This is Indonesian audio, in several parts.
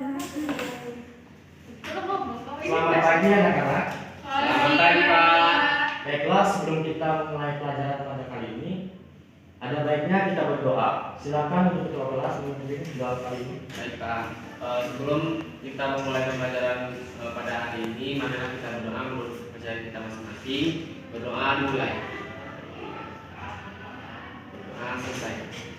Selamat pagi anak-anak. Selamat pagi, Pak. Baiklah, sebelum kita mulai pelajaran pada kali ini, ada baiknya kita berdoa. Silakan untuk ketua kelas memimpin doa kali ini. Baik, Pak. Sebelum kita memulai pembelajaran pada hari ini, marilah kita berdoa menurut kepercayaan kita masing-masing. Berdoa dimulai. Berdoa selesai.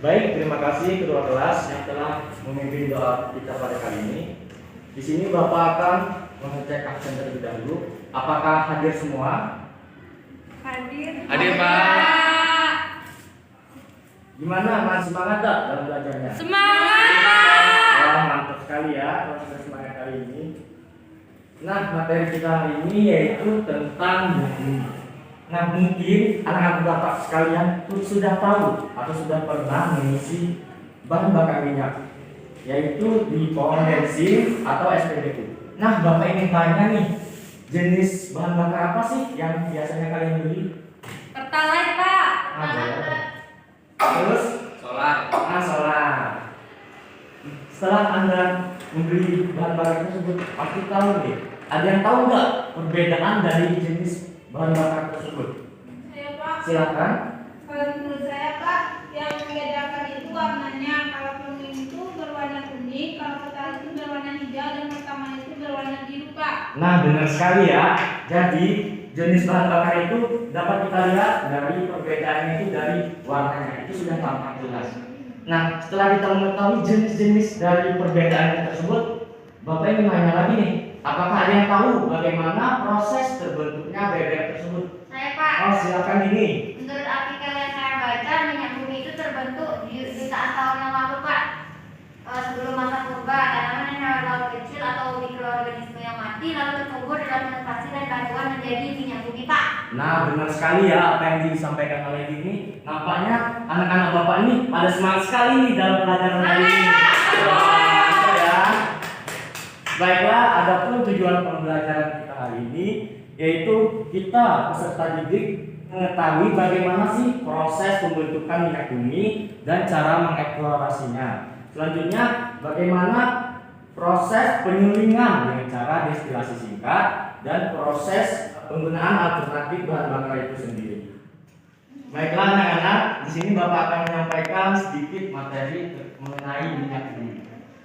Baik, terima kasih ketua kelas yang telah memimpin doa kita pada kali ini. Di sini Bapak akan mengecek absen terlebih dahulu. Apakah hadir semua? Hadir. Hadir, Pak. Gimana? Masih semangat tak dalam belajarnya? Semangat, Pak. Wah, mantap sekali ya kalau sudah semangat kali ini. Nah, materi kita hari ini yaitu tentang buku. Nah, mungkin anak-anak Bapak sekalian pun sudah tahu atau sudah pernah mengisi bahan bakar minyak, yaitu di pom bensin atau SPBU. Nah, Bapak ingin tanya nih, jenis bahan bakar apa sih yang biasanya kalian beli? Pertalite, Pak. Boleh. Terus? Solar. Solar. Setelah Anda membeli bahan bakar tersebut, pasti tahu nih, ada yang tahu nggak perbedaan dari jenis bahan bakar tersebut? Saya, Pak. Silakan. Kalau menurut saya, Pak, yang membedakan itu warnanya. Kalau kuning itu berwarna kuning, kalau pertalite itu berwarna hijau, dan pertamax itu berwarna biru, Pak. Nah, benar sekali ya. Jadi jenis bahan bakar itu dapat kita lihat dari perbedaannya itu dari warnanya. Itu sudah tampak jelas. Nah, setelah kita mengetahui jenis-jenis dari perbedaannya tersebut, Bapak ingin nanya lagi nih, apakah ada yang tahu bagaimana proses terbentuknya BBM tersebut? Saya, Pak. Oh, silakan ini. Menurut artikel yang saya baca, minyak bumi itu terbentuk jutaan tahun yang lalu, Pak. Sebelum masa purba, tanaman dan hewan laut kecil atau mikroorganisme yang mati lalu terkubur dalam inovasi dan bantuan menjadi minyak bumi, Pak. Nah, benar sekali ya apa yang disampaikan oleh ini. Nampaknya anak-anak Bapak ini pada semangat sekali nih dalam pelajaran hari ini. Wah, ya. Baiklah, adapun tujuan pembelajaran kita hari ini yaitu kita peserta didik mengetahui bagaimana sih proses pembentukan minyak bumi dan cara mengeksplorasinya. Selanjutnya, bagaimana proses penyulingan dengan cara destilasi singkat dan proses penggunaan alternatif bahan bakar itu sendiri. Baiklah anak-anak, di sini Bapak akan menyampaikan sedikit materi mengenai minyak bumi.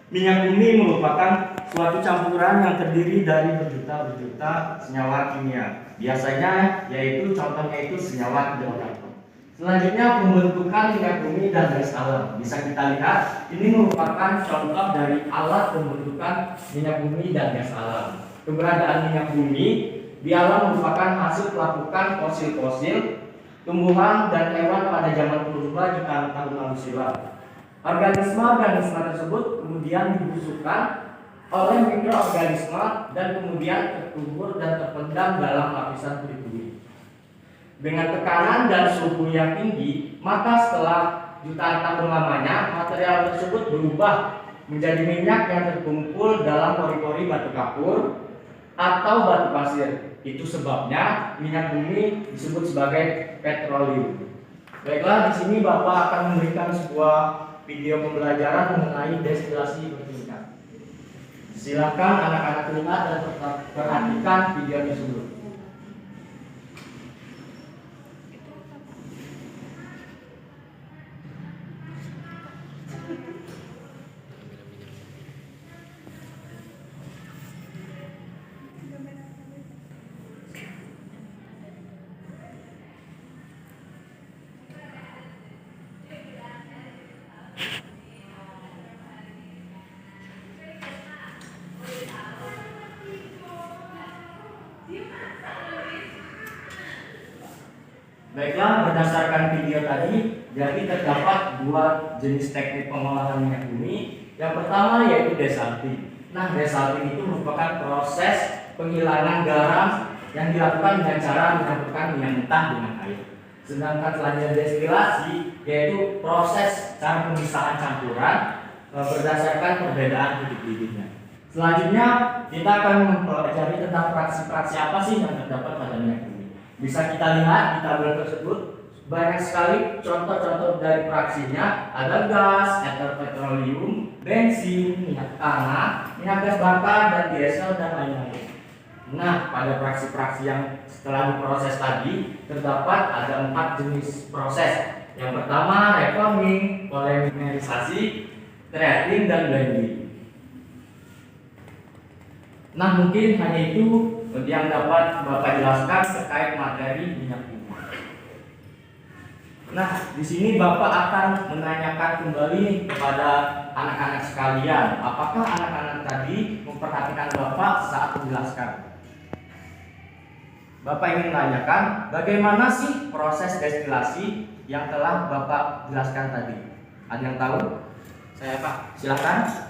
Minyak bumi merupakan suatu campuran yang terdiri dari berjuta-berjuta senyawa kimia. Biasanya yaitu contohnya itu senyawa hidrokarbo. Selanjutnya pembentukan minyak bumi dan gas alam. Bisa kita lihat ini merupakan contoh dari alat pembentukan minyak bumi dan gas alam. Keberadaan minyak bumi di alam merupakan hasil pelapukan fosil-fosil, tumbuhan dan hewan pada zaman purba jutaan tahun lalu silam. Organisme tersebut kemudian dibusukkan oleh mikroorganisme dan kemudian terkubur dan terpendam dalam lapisan kulit bumi. Dengan tekanan dan suhu yang tinggi, maka setelah jutaan tahun lamanya material tersebut berubah menjadi minyak yang terkumpul dalam pori-pori batu kapur atau batu pasir. Itu sebabnya minyak bumi disebut sebagai petroleum. Baiklah, di sini Bapak akan memberikan sebuah video pembelajaran mengenai destilasi bertingkat. Silakan anak-anak lihat dan perhatikan video tersebut. Baiklah, berdasarkan video tadi, jadi terdapat dua jenis teknik pengolahan minyak bumi. Yang pertama yaitu desalting. Nah, desalting itu merupakan proses penghilangan garam yang dilakukan dengan cara mencampurkan minyak mentah dengan air. Sedangkan selanjutnya destilasi yaitu proses cara pemisahan campuran berdasarkan perbedaan titik-titiknya. Selanjutnya kita akan mempelajari tentang fraksi-fraksi apa sih yang terdapat pada minyak bumi. Bisa kita lihat di tabel tersebut banyak sekali contoh-contoh dari fraksinya. Ada gas, ether petroleum, bensin, minyak tanah, minyak gas bakar, dan diesel, dan lain-lain. Nah, pada fraksi-fraksi yang setelah diproses tadi terdapat ada 4 jenis proses. Yang pertama reforming, polimerisasi, treating, dan blending. Nah, mungkin hanya itu yang dapat Bapak jelaskan terkait materi minyak bumi. Nah, di sini Bapak akan menanyakan kembali kepada anak-anak sekalian, apakah anak-anak tadi memperhatikan Bapak saat menjelaskan? Bapak ingin menanyakan bagaimana sih proses destilasi yang telah Bapak jelaskan tadi? Ada yang tahu? Saya Pak. Silakan.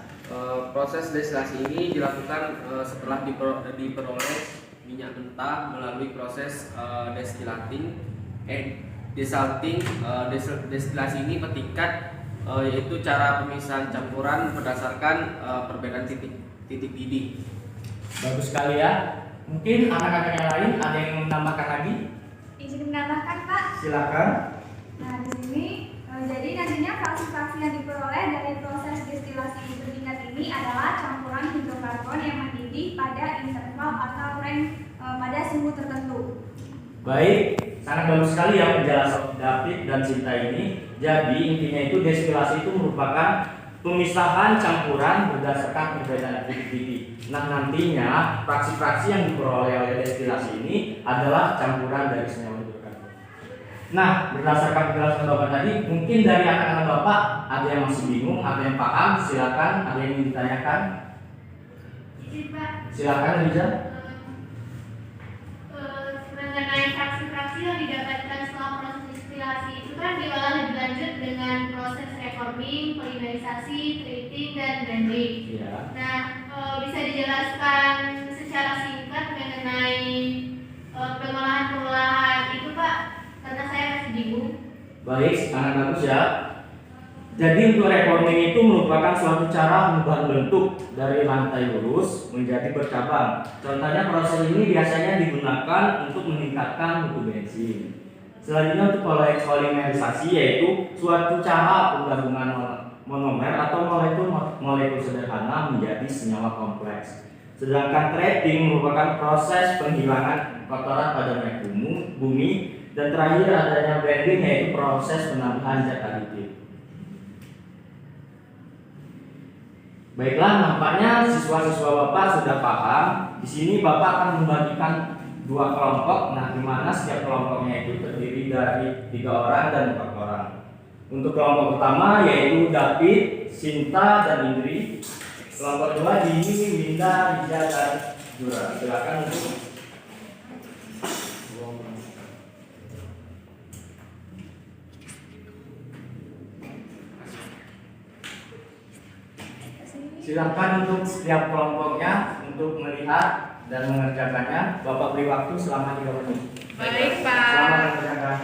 Proses destilasi ini dilakukan setelah diperoleh minyak mentah melalui proses desalting. Destilasi ini bertingkat, yaitu cara pemisahan campuran berdasarkan perbedaan titik didih. Bagus sekali ya. Mungkin anak-anak yang lain ada yang menambahkan lagi? Izin menambahkan Pak. Silakan. Nah di sini jadi nantinya fraksi-fraksi yang diperoleh dari proses destilasi bertingkat ini adalah campuran hidrokarbon yang mendidih pada interval atau range pada suhu tertentu. Baik, sangat bagus sekali ya penjelasan David dan Cinta ini. Jadi intinya itu destilasi itu merupakan pemisahan campuran berdasarkan perbedaan titik didih. Nah, nantinya fraksi-fraksi yang diperoleh oleh destilasi ini adalah campuran dari senyawa hidrokarbon. Nah, berdasarkan penjelasan Bapak tadi, mungkin dari anak-anak Bapak ada yang masih bingung, ada yang paham, silakan, ada yang ingin ditanyakan. Izin Pak. Silakan Riza. Mengenai fraksi-fraksi yang didapatkan setelah proses destilasi itu kan diolah lebih lanjut dengan proses reforming, polimerisasi, treating, dan blending. Iya. Nah, bisa dijelaskan secara singkat mengenai pengolahan-pengolahan itu Pak? Karena saya masih bingung. Baik, sangat bagus ya. Jadi untuk reforming itu merupakan suatu cara mengubah bentuk dari rantai lurus menjadi bercabang. Contohnya proses ini biasanya digunakan untuk meningkatkan mutu bensin. Selanjutnya untuk polimerisasi yaitu suatu cara penggabungan monomer atau molekul sederhana menjadi senyawa kompleks. Sedangkan treating merupakan proses penghilangan kotoran pada minyak bumi, dan terakhir adanya blending yaitu proses penambahan zat aditif. Baiklah, nampaknya siswa-siswa Bapak sudah paham. Di sini Bapak akan membagikan 2 kelompok, nah di mana setiap kelompoknya itu terdiri dari 3 orang dan 4 orang. Untuk kelompok pertama yaitu David, Sinta, dan Indri. Kelompok kedua Dini, Winda, Riza, dan Jura. Silakan untuk silakan untuk setiap kelompoknya untuk melihat dan mengerjakannya. Bapak beri waktu selama 3 menit. Baik, Pak. Selamat mengerjakan.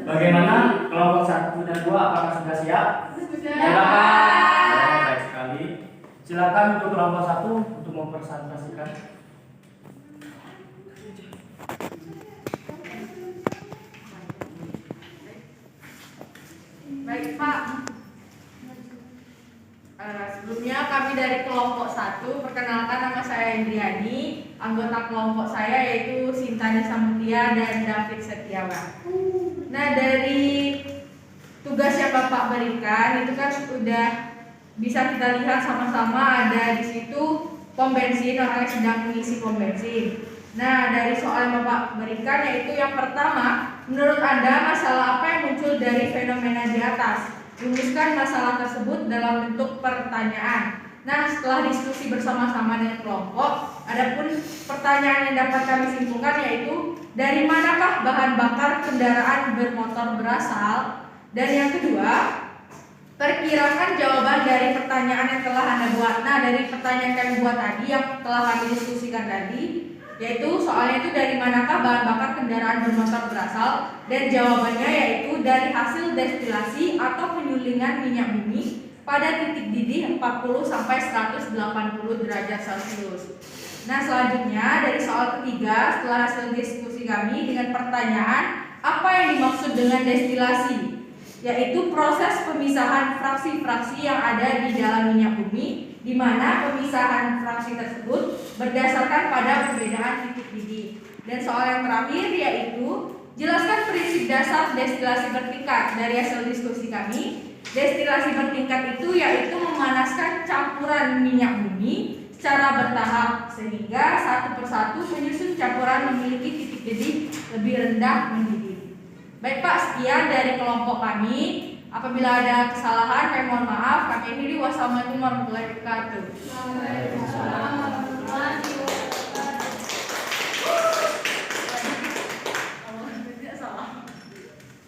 Bagaimana kelompok 1 dan 2, apakah sudah siap? Silakan. Baik sekali. Silakan untuk kelompok 1 untuk mempresentasikan. Baik Pak. Sebelumnya kami dari kelompok 1, perkenalkan nama saya Indriani. Anggota kelompok saya yaitu Sintani Samutia dan David Setiawan. Nah, dari tugas yang Bapak berikan itu kan sudah bisa kita lihat sama-sama ada di situ pom bensin, orang yang sedang mengisi pom bensin. Nah, dari soal yang Bapak berikan yaitu yang pertama, menurut Anda masalah apa yang muncul dari fenomena di atas? Rumuskan masalah tersebut dalam bentuk pertanyaan. Nah, setelah diskusi bersama-sama dengan kelompok, Adapun pertanyaan yang dapat kami simpulkan yaitu dari manakah bahan bakar kendaraan bermotor berasal? Dan yang kedua, perkirakan jawaban dari pertanyaan yang telah Anda buat. Nah, dari pertanyaan yang kami buat tadi, yang telah kami diskusikan tadi, yaitu soalnya itu dari manakah bahan bakar kendaraan bermotor berasal? Dan jawabannya yaitu dari hasil destilasi atau penyulingan minyak bumi pada titik didih 40 sampai 180 derajat Celcius. Nah, selanjutnya dari soal ketiga setelah hasil diskusi kami dengan pertanyaan apa yang dimaksud dengan destilasi? Yaitu proses pemisahan fraksi-fraksi yang ada di dalam minyak bumi, di mana pemisahan fraksi tersebut berdasarkan pada perbedaan titik didih. Dan soal yang terakhir yaitu jelaskan prinsip dasar destilasi bertingkat. Dari hasil diskusi kami, destilasi bertingkat itu yaitu memanaskan campuran minyak bumi secara bertahap sehingga satu persatu penyusun campuran memiliki titik didih lebih rendah mendidih. Baik Pak, sekian dari kelompok kami. Apabila ada kesalahan, kami mohon maaf. Kami akhiri. Wassalamualaikum warahmatullahi wabarakatuh.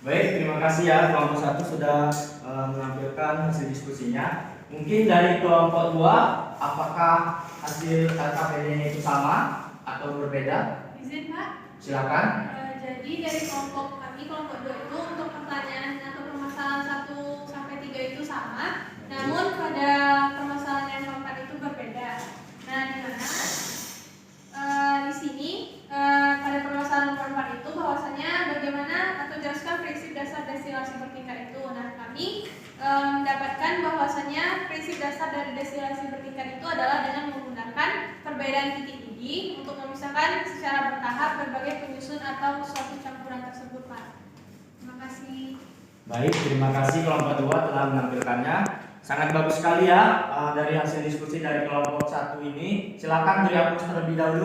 Baik, terima kasih ya kelompok 1 sudah menampilkan hasil diskusinya. Mungkin dari kelompok 2, apakah hasil KKPD-nya itu sama atau berbeda? Izin Pak. Silakan. Jadi dari kelompok kami, kelompok 2 itu untuk pertanyaan atau permasalahan 1 sampai 3 itu sama, namun pada permasalahan yang keempat itu berbeda. Nah, di mana di sini pada permasalahan keempat itu bahwasanya bagaimana atau jelaskan prinsip dasar destilasi bertingkat itu. Nah, kami mendapatkan bahwasanya prinsip dasar dari destilasi bertingkat itu adalah dengan menggunakan perbedaan titik didih untuk memisahkan secara bertahap berbagai penyusun atau suatu campuran tersebut, Pak. Terima kasih. Baik, terima kasih kelompok 2 telah menampilkannya. Sangat bagus sekali ya dari hasil diskusi dari kelompok 1 ini. Silakan beri aplaus terlebih dahulu.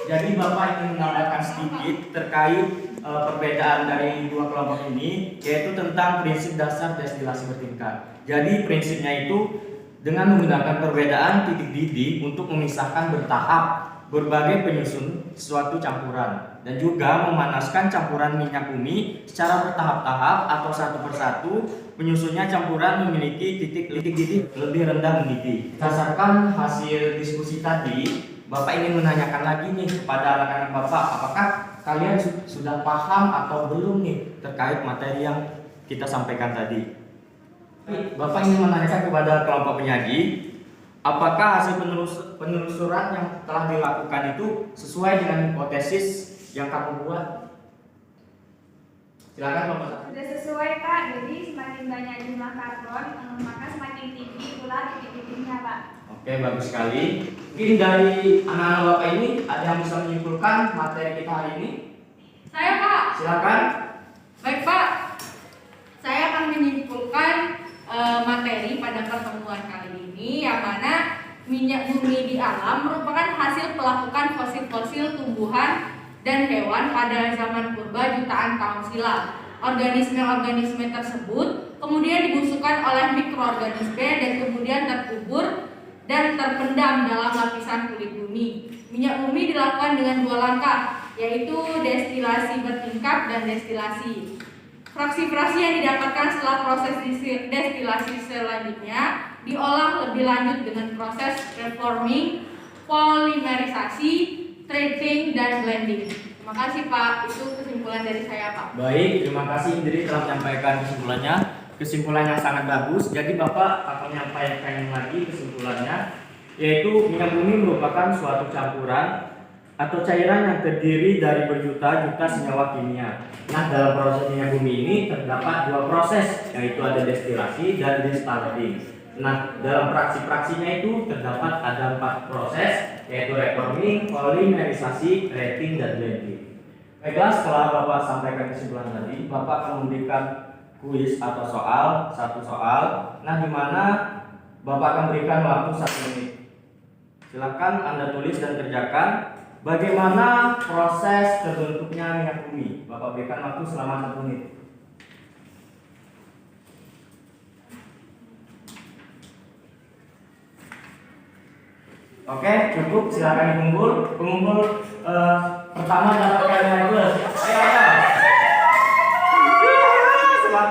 Jadi Bapak ingin menambahkan sedikit terkait perbedaan dari dua kelompok ini, yaitu tentang prinsip dasar destilasi bertingkat. Jadi prinsipnya itu dengan menggunakan perbedaan titik didih untuk memisahkan bertahap berbagai penyusun suatu campuran dan juga memanaskan campuran minyak bumi secara bertahap-tahap atau satu persatu penyusunnya campuran memiliki titik didih lebih rendah mendidih. Berdasarkan hasil diskusi tadi, Bapak ingin menanyakan lagi nih kepada anak-anak Bapak, apakah kalian sudah paham atau belum nih terkait materi yang kita sampaikan tadi? Bapak ingin menanyakan kepada kelompok penyaji, apakah hasil penelusuran yang telah dilakukan itu sesuai dengan hipotesis yang kamu buat? Silakan Bapak. Sudah sesuai Pak, jadi semakin banyak jumlah karbon, maka semakin tinggi pula titik didihnya Pak. Oke, bagus sekali. Mungkin dari anak-anak Bapak ini ada yang bisa menyimpulkan materi kita hari ini? Saya Pak. Silakan. Baik Pak, saya akan menyimpulkan materi pada pertemuan kali ini yang mana minyak bumi di alam merupakan hasil pelapukan fosil-fosil tumbuhan dan hewan pada zaman purba jutaan tahun silam. Organisme-organisme tersebut kemudian dibusukkan oleh mikroorganisme dan kemudian terkubur dan terpendam dalam lapisan kulit bumi. Minyak bumi dilakukan dengan dua langkah, yaitu destilasi bertingkat dan destilasi. Fraksi-fraksi yang didapatkan setelah proses destilasi selanjutnya diolah lebih lanjut dengan proses reforming, polimerisasi, treating, dan blending. Terima kasih Pak, itu kesimpulan dari saya Pak. Baik, terima kasih Indri telah menyampaikan kesimpulannya. Kesimpulan yang sangat bagus. Jadi Bapak akan menyampaikan lagi kesimpulannya, yaitu minyak bumi merupakan suatu campuran atau cairan yang terdiri dari berjuta-juta senyawa kimia. Nah, dalam proses minyak bumi ini terdapat dua proses, yaitu ada destilasi dan destilasi. Nah, dalam praksi-praksinya itu terdapat ada 4 proses, yaitu reforming, polimerisasi, treating, dan blending. Baiklah, setelah Bapak sampaikan kesimpulan tadi, Bapak akan memberikan kuis atau satu soal. Nah, di mana Bapak akan berikan waktu 1 menit. Silakan Anda tulis dan kerjakan bagaimana proses terbentuknya minyak bumi. Bapak berikan waktu selama 1 menit. Oke, cukup. Silakan dikumpul. Pengumpul pertama dapatkan nilai plus. Ayo, ayo. Selamat.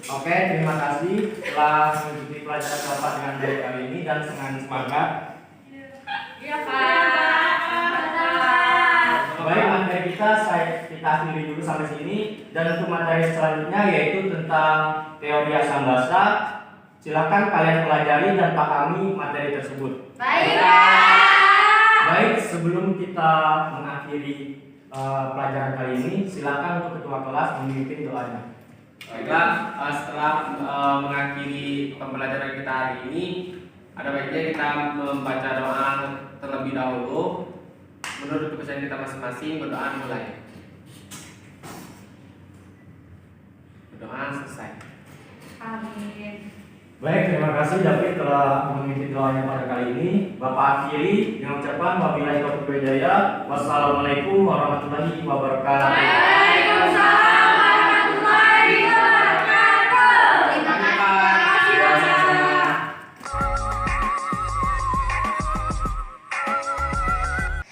Oke, terima kasih telah mengikuti pelajaran Bapak dengan baik kali ini dan dengan semangat. Iya Pak. Baik, materi kita akhiri dulu sampai sini, dan untuk materi selanjutnya yaitu tentang teori asam basa. Silakan kalian pelajari dan pahami materi tersebut. Baik. Baik, sebelum kita mengakhiri pelajaran kali ini, silakan untuk ketua kelas memimpin doanya. Baiklah, setelah mengakhiri pembelajaran kita hari ini, ada baiknya kita membaca doa terlebih dahulu. Menurut kepercayaan kita masing-masing, berdoa mulai. Berdoa selesai. Amin. Baik, terima kasih David telah memimpin doanya pada kali ini. Bapak akhiri dengan ucapan wabillahi taufiq wal hidayah. Wassalamualaikum warahmatullahi wabarakatuh.